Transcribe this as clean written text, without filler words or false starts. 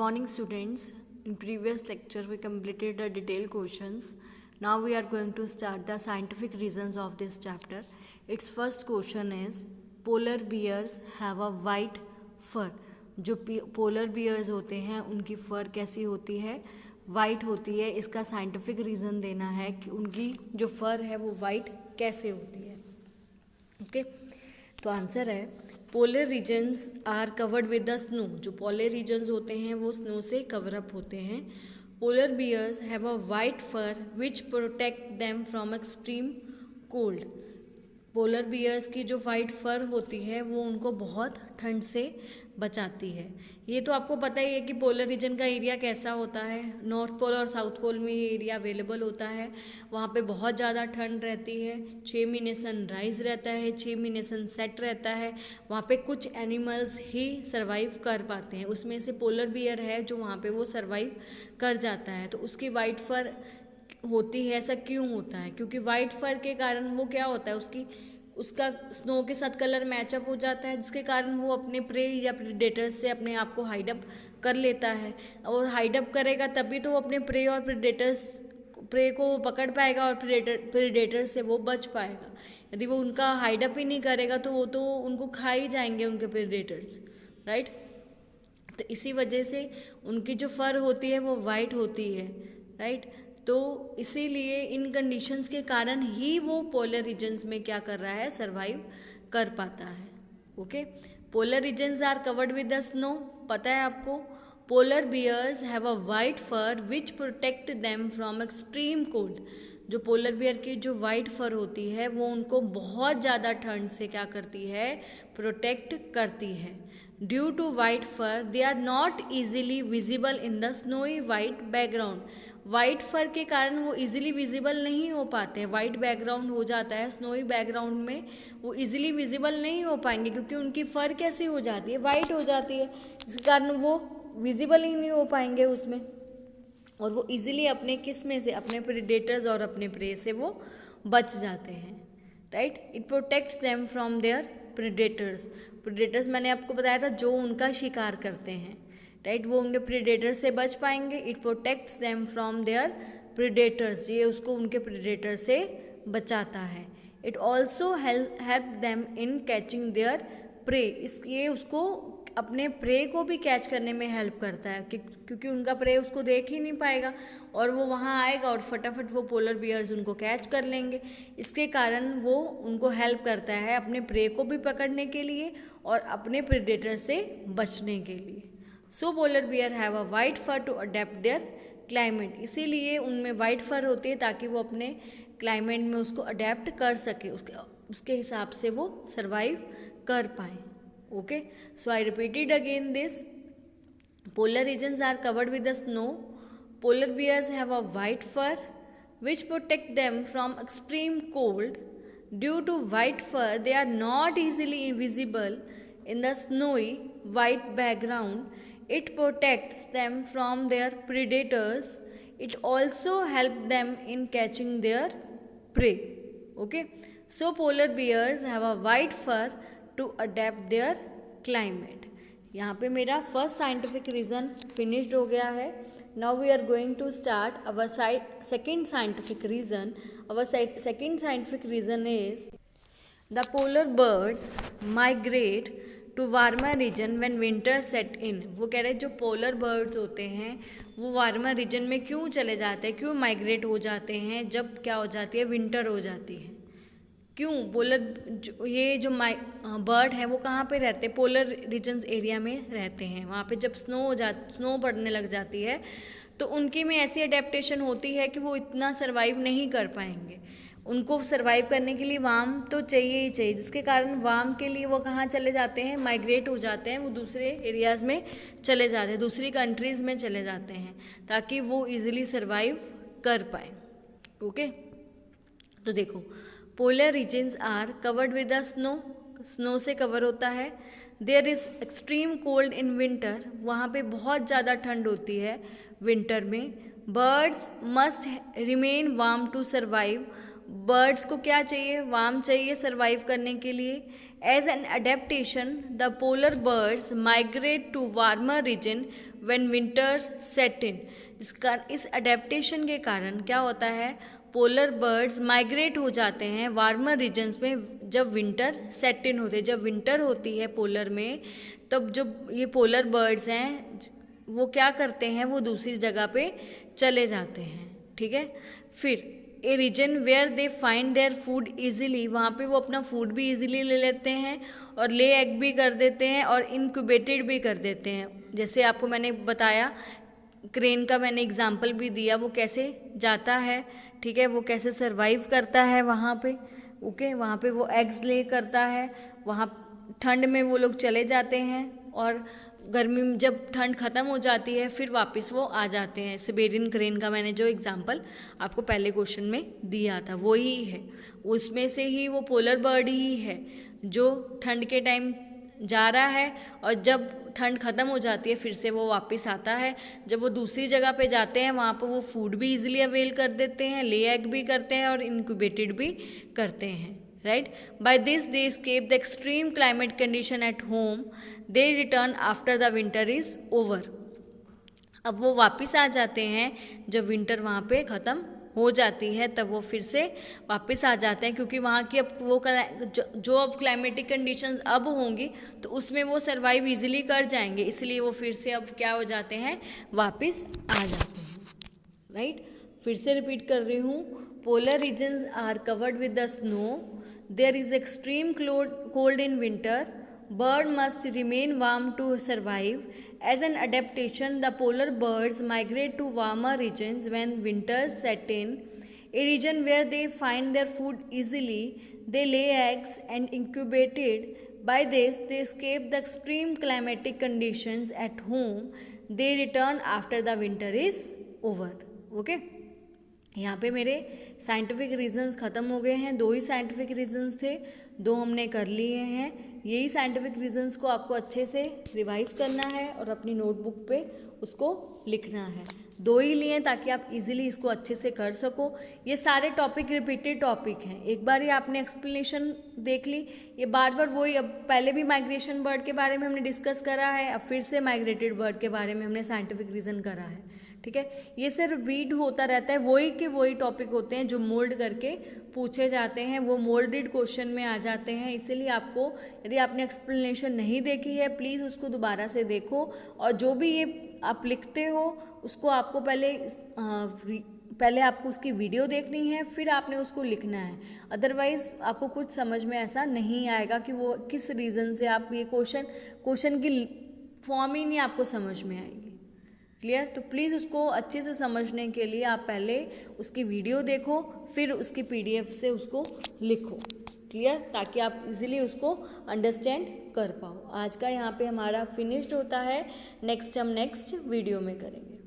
morning, students. In previous lecture, we completed the detailed questions. Now we are going to start the scientific reasons of this chapter. Its first question is polar bears have a white fur. जो polar bears होते हैं उनकी फर कैसी होती है, white होती है. इसका साइंटिफिक रीज़न देना है कि उनकी जो फर है वो वाइट कैसे होती है. ओके तो आंसर है polar regions are covered with the snow. जो पोलर रीजन्स होते हैं वो स्नो से कवर अप होते हैं. Polar bears have a white fur which protect them from extreme cold. Polar bears की जो वाइट फर होती है वो उनको बहुत ठंड से बचाती है. ये तो आपको पता ही है कि पोलर रीजन का एरिया कैसा होता है. नॉर्थ पोल और साउथ पोल में ये एरिया अवेलेबल होता है. वहाँ पे बहुत ज़्यादा ठंड रहती है. 6 महीने सनराइज रहता है, 6 महीने सनसेट रहता है. वहाँ पे कुछ एनिमल्स ही सर्वाइव कर पाते हैं. उसमें से पोलर बियर है जो वहाँ पे वो सर्वाइव कर जाता है. तो उसकी वाइट फर होती है. ऐसा क्यों होता है? क्योंकि वाइट फर के कारण वो क्या होता है, उसका स्नो के साथ कलर मैचअप हो जाता है, जिसके कारण वो अपने प्रे या प्रेडेटर्स से अपने आप को हाइड अप कर लेता है. और हाइड अप करेगा तभी तो वो अपने प्रे और प्रे को वो पकड़ पाएगा और प्रेडेटर से वो बच पाएगा. यदि वो उनका हाइड अप ही नहीं करेगा तो वो तो उनको खा ही जाएंगे उनके प्रेडेटर्स, राइट. तो इसी वजह से उनकी जो फर होती है वो वाइट होती है, राइट. तो इसीलिए इन कंडीशंस के कारण ही वो पोलर रीजन्स में क्या कर रहा है, सरवाइव कर पाता है. Okay polar regions are covered with the snow. पता है आपको. Polar bears have a white fur which protect them from extreme cold. जो पोलर बियर की जो वाइट फर होती है वो उनको बहुत ज़्यादा ठंड से क्या करती है, प्रोटेक्ट करती है. Due to white fur they are not easily visible in the snowy white background. White fur के कारण वो इजीली विजिबल नहीं हो पाते हैं. वाइट बैकग्राउंड हो जाता है, स्नोई बैकग्राउंड में वो इजीली विजिबल नहीं हो पाएंगे क्योंकि उनकी फर कैसी हो जाती है, वाइट हो जाती है, जिसके कारण वो विजिबल ही नहीं हो पाएंगे उसमें. और वो इजीली अपने किस में से, अपने प्रेडेटर्स और अपने प्रे से वो बच जाते हैं, right. It protects them from their predators. Predators मैंने आपको बताया था जो उनका शिकार करते हैं, राइट. वो उनके प्रेडेटर से बच पाएंगे. It protects them from their predators. ये उसको उनके प्रेडेटर से बचाता है. It also help them in catching their prey. ये उसको अपने प्रे को भी कैच करने में हेल्प करता है क्योंकि उनका प्रे उसको देख ही नहीं पाएगा और वो वहाँ आएगा और फटाफट वो पोलर बियर्स उनको कैच कर लेंगे. इसके कारण वो उनको हेल्प करता है अपने प्रे को भी पकड़ने के लिए और अपने प्रेडेटर से बचने के लिए. So polar bear have a white fur to adapt their climate. इसीलिए उनमें वाइट फर होती है ताकि वो अपने क्लाइमेट में उसको अडेप्ट कर सके, उसके हिसाब से वो सर्वाइव कर पाए. Okay so I repeated again this. Polar regions are covered with the snow. Polar bears have a white fur which protect them from extreme cold. Due to white fur they are not easily visible in the snowy white background. It protects them from their predators. It also helps them in catching their prey. Okay, so polar bears have a white fur to adapt their climate. यहाँ पे मेरा first scientific reason finished हो गया है. Now we are going to start our second scientific reason. Our second scientific reason is the polar birds migrate to warmer region when winter set in. वो कह रहे हैं जो पोलर बर्ड्स होते हैं वो वार्मर रीजन में क्यों चले जाते हैं, क्यों माइग्रेट हो जाते हैं जब क्या हो जाती है, विंटर हो जाती है. क्यों ये जो बर्ड है वो कहाँ पे रहते हैं, पोलर रीजन्स एरिया में रहते हैं. वहाँ पे जब स्नो पड़ने लग जाती है तो उनकी में ऐसी अडेप्टेशन होती है कि वो इतना सर्वाइव नहीं कर पाएंगे. उनको सर्वाइव करने के लिए वार्म तो चाहिए ही चाहिए, जिसके कारण वार्म के लिए वो कहाँ चले जाते हैं, माइग्रेट हो जाते हैं. वो दूसरे एरियाज़ में चले जाते हैं, दूसरी कंट्रीज़ में चले जाते हैं ताकि वो इजीली सर्वाइव कर पाए. ओके तो देखो polar regions are covered with the snow. Snow से कवर होता है. There is extreme cold in winter. वहाँ पे बहुत ज़्यादा ठंड होती है विंटर में. Birds must remain warm to survive. Birds को क्या चाहिए, वार्म चाहिए सर्वाइव करने के लिए. As an adaptation the polar birds migrate to warmer region when winter set in. इस अडेप्टेशन के कारण क्या होता है, पोलर बर्ड्स माइग्रेट हो जाते हैं वार्मर रीजन्स में जब विंटर सेट इन होते हैं। जब विंटर होती है पोलर में, तब जब ये पोलर बर्ड्स हैं वो क्या करते हैं, वो दूसरी जगह पे चले जाते हैं, ठीक है। फिर a region where they find their food easily, वहाँ पे वो अपना फूड भी ईजिली ले लेते हैं और ले एग भी कर देते हैं और इनक्यूबेटेड भी कर देते हैं। जैसे आपको मैंने बताया, क्रेन का मैंने एग्जाम्पल भी दिया, वो कैसे जाता है, ठीक है, वो कैसे सरवाइव करता है वहाँ पे, ओके। वहाँ पे वो एग्स ले करता है, वहाँ ठंड में वो लोग चले जाते हैं और गर्मी में जब ठंड ख़त्म हो जाती है फिर वापस वो आ जाते हैं। सिबेरियन क्रेन का मैंने जो एग्जांपल आपको पहले क्वेश्चन में दिया था वो ही है, उसमें से ही वो पोलर बर्ड ही है जो ठंड के टाइम जा रहा है और जब ठंड ख़त्म हो जाती है फिर से वो वापस आता है। जब वो दूसरी जगह पे जाते हैं वहाँ पर वो फूड भी इजीली अवेल कर देते हैं, ले एग भी करते हैं और इनक्यूबेटेड भी करते हैं, right? By this they escape the extreme climate condition at home. They return after the winter is over. अब वो वापस आ जाते हैं जब विंटर वहाँ पे ख़त्म हो जाती है, तब वो फिर से वापस आ जाते हैं क्योंकि वहाँ की अब वो जो अब क्लाइमेटिक कंडीशंस अब होंगी तो उसमें वो सर्वाइव इजीली कर जाएंगे, इसलिए वो फिर से अब क्या हो जाते हैं, वापस आ जाते हैं, राइट। फिर से रिपीट कर रही हूँ, polar regions are covered with the snow, there is extreme cold in winter, bird must remain warm to survive. As an adaptation, the polar birds migrate to warmer regions when winters set in, a region where they find their food easily. They lay eggs and incubated. By this they escape the extreme climatic conditions at home. They return after the winter is over. Okay, यहाँ पे मेरे scientific reasons ख़त्म हो गए हैं। 2 ही scientific reasons थे, 2 हमने कर लिए हैं। यही साइंटिफिक रीजंस को आपको अच्छे से रिवाइज करना है और अपनी नोटबुक पे उसको लिखना है। 2 ही लिए ताकि आप इजीली इसको अच्छे से कर सको। ये सारे टॉपिक रिपीटेड टॉपिक हैं, एक बार ही आपने एक्सप्लेनेशन देख ली, ये बार बार वही। अब पहले भी माइग्रेशन बर्ड के बारे में हमने डिस्कस करा है, अब फिर से माइग्रेटेड बर्ड के बारे में हमने साइंटिफिक रीज़न करा है, ठीक है। ये सिर्फ रीड होता रहता है, वही के वही टॉपिक होते हैं जो मोल्ड करके पूछे जाते हैं, वो मोल्डेड क्वेश्चन में आ जाते हैं। इसीलिए आपको, यदि आपने एक्सप्लेनेशन नहीं देखी है, प्लीज़ उसको दोबारा से देखो और जो भी ये आप लिखते हो उसको आपको पहले आपको उसकी वीडियो देखनी है, फिर आपने उसको लिखना है। अदरवाइज़ आपको कुछ समझ में ऐसा नहीं आएगा कि वो किस रीज़न से आप ये क्वेश्चन की फॉर्म ही नहीं आपको समझ में आएगी। क्लियर? तो प्लीज़ उसको अच्छे से समझने के लिए आप पहले उसकी वीडियो देखो, फिर उसकी PDF से उसको लिखो, क्लियर, ताकि आप इजीली उसको अंडरस्टैंड कर पाओ। आज का यहाँ पे हमारा फिनिश्ड होता है, नेक्स्ट हम नेक्स्ट वीडियो में करेंगे।